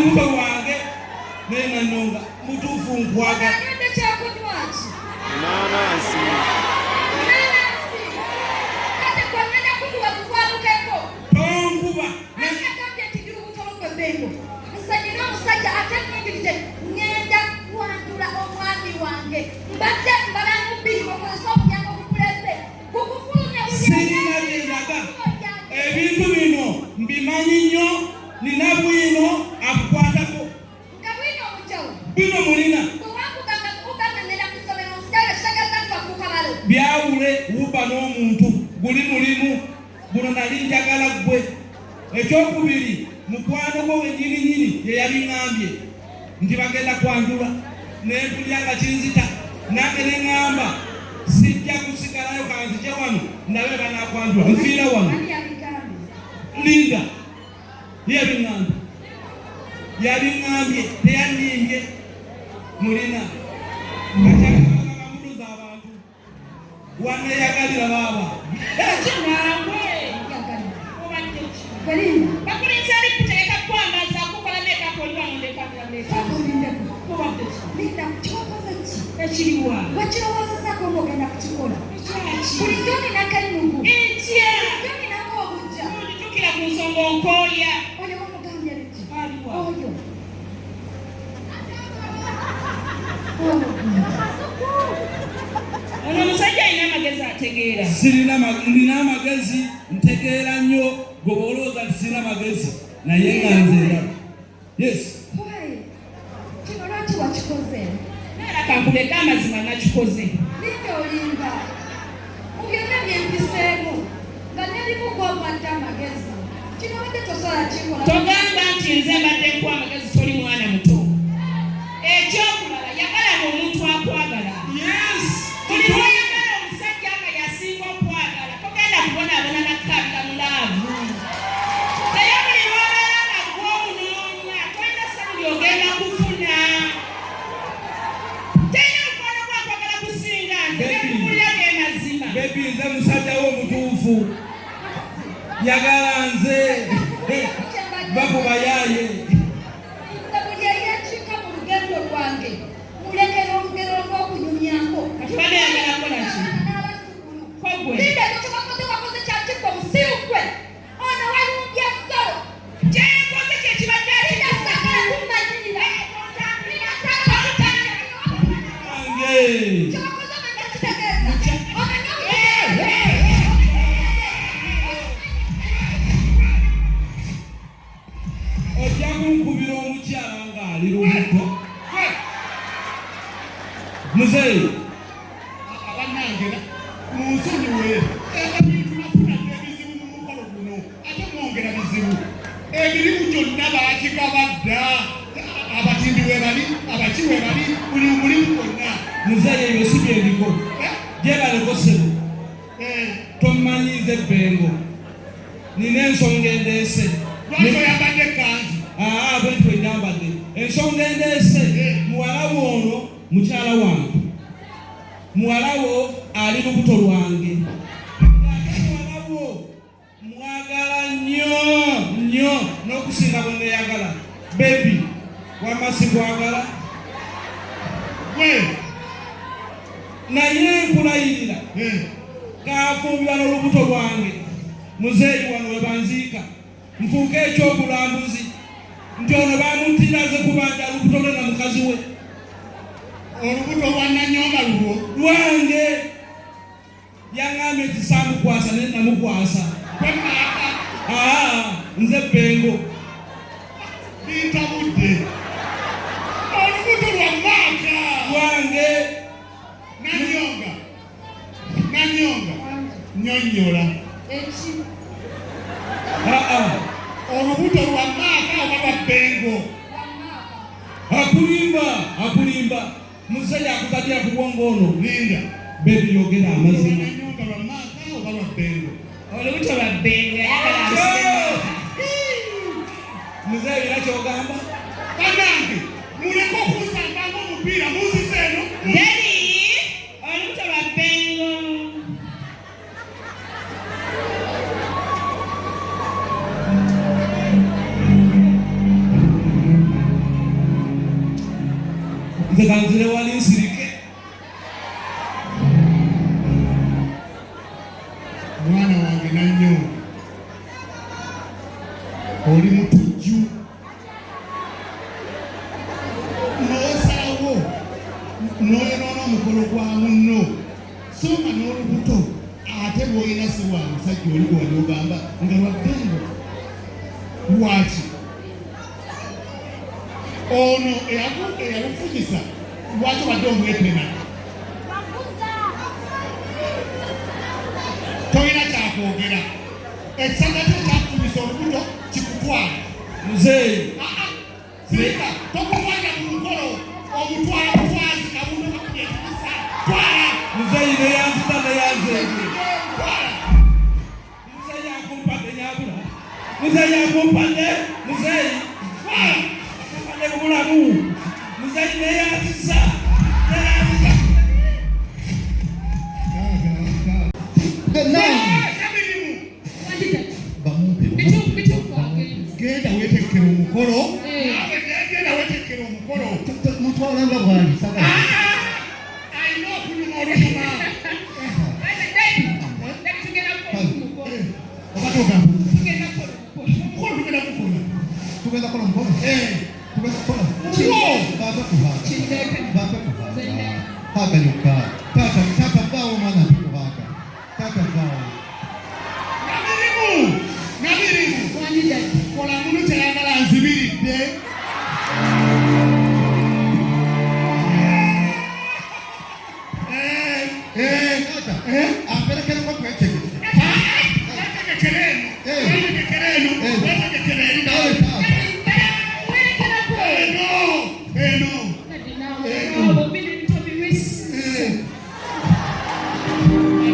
olubuto lwange nenga nonga mutuufu nkwaga Agende kyakunywaki? Nanasi. Kati kwagenda kukuba kukwalukeko. tonkuba Agambye nti ndi lubuto lw'Emmengo. Nsanyira omusajja ate nnyingirije ngenda kwandula omwami wange. Mbadde mbalamu bbiri okozesa omulyango ogupulese. Gukufulumya sirina byendaga ebintu bino mbimanyi nnyo nina bwino akukwatako nga bwino omukyawo. bino mulina Bwewakugamba ngenda ku ssomero nsigala kitegeeza nti wafuuka balo. byawule wuba n'omuntu guli mulimu guno nali njagala ggwe ekyokubiri mukwano gwo wennyininyini ye yabiŋŋambye nti bagenda kwandula nempulya nga kinzita nange ne ŋŋamba sijja kusigalayo kanzije wano nabe banakwandula nfiira wano Ani yabigambye? linda yabiŋŋambye teyannimbye mulina akyakabagamuduza abantu waneyagalira baaba Belinda. Bakulinze ali kutereka kwambaza kukola makeup oli wano ndekatula makeup. Kubadde ki? Linda, kyokoze ki? Ekiriwa. Wakirowoozezzaako ng'ogenda kukikola. Ekyaki? Bulijjo nina kanyugu. Entya. Bulijjo ninako obujja. Onditukira ku nsonga onkooya. Oyo bamugambye biki? Aliwa. Oyo. Ono omusajja alina amagezi ategeera. nina amagezi ntegeera nnyo gwe olowooza nti sirina magezi naye nga nzeera yes Why? Kino lwaki wakikoze? Naera kankubeko amazima nakikoze. Linda olinda. Mu byonna bye mpiseemu nga nerimu gw'omwadde amagezi. Kino wadde tosobola kikola. Togamba nti nze mbadde nkuwa amagezi toli mwana muto. Ekyokulala yagalanga omuntu akwagala. yes Buli lw'oyagala omusajja nga yasinga okwagala togenda kubonaabona nakabira mulaavu. Naye buli lw'obeera nga gw'omunoonya tolina ssabu ly'ogenda kufuna. Tolina mukwano gwakwagala kusinga nze nekukulira ge mazima. bebi nze musajja wo omutuufu yagala nze bakubayaaye Nze buli eyeekika mu lugendo lwange mulekera olugero olw'okunyumyako. Katubadde yagala kukola ki? Kogwe. Linda, ekyo wakoze wakoze kyakikko musiukwe. Ono walumbye ssolo. Kyeyakoze kye kibadde Linda, sagala kummanyirira. Nange. Kye wakoze omanya kitegeeza. Omanya ojja kunkubira omukyala ng'ali lubuto muzeeyi abannange munsonyiwe ebintu nafunadde ebizibu mu mukolo guno ate mwongera bizibu emirimu gyonna baagigabadda abatindi we bali abaki we bali buli mulimu gwonna muzeeyi ebyo si byebiko gyebaleko ssebo tomanyiiza ebbengo nina ensonga endeese lwaki oyambadde ekkanzu bwentyo enyambadde ensonga endeese muwala wo ono mukyala wange muwala wo ali lubuto lwange ate muwala wo mwagala nnyo n'okusinga bwe neeyagala bebi wamasi gwagala we naye nkulayirira kaafumbirwa n'olubuto lwange muzeeyi wano we banziika nfuuke ekyobulambuzi nti ono bamuttiraze kubanja lubuto lwe na mukazi we olubuto lwa nanyonga lulwo lwange yaŋŋambye nti saamukwasa naye namukwasa kwemaaka nze bbengo bintabudde olubuto lwa maaka lwange nanyonga nyonnyola eki. olubuto lwa maaka oba lwa bbengo akulimba musajja akuzatira ku bwongo ono linda bebi yogera amazima nanyonga lwa maaka oba lwa bbengo olubuto lwa bbengo yayagala amusire. muzeeyi era kyogamba bannange muleke okunsanganga omupiira munzize eno Daddy, olubuto lwa bbengo. nze kanzire wali nsirike. Mwana wange nannyo oli mutujju n'osalawo n'oyonoona omukolo gwa munno soma n'olubuto ate bw'olina Sirwa musajja oli gwali ogamba nga lwaddengo lwaki ono eyalufunyisa lwaki obadde omwepena tolina kyakwogera ekisanga kyo kyakufunyisa olubuto kikutwala Muzeeyi. Sirika tokutwalira mu mukolo omutwala mutwazi kabundo kakunyekisa twala Muzeeyi neyanzita neyanzeege. twala Muzeeyi akumpadde nyabula. Muzeeyi akumpadde. Muzeeyi. twala Akumpadde ku bulamu. Muzeeyi neyanzisa. Neyanzisa. Genda wetekera omukolo. Genda wetekera omukolo. Mutwala nga bwali sagala. Alina okunyuma oluluma. Oba togamba. Omukolo tugenda kukola. Tugenda kola mukolo. Tugenda kukola. Baba kuba.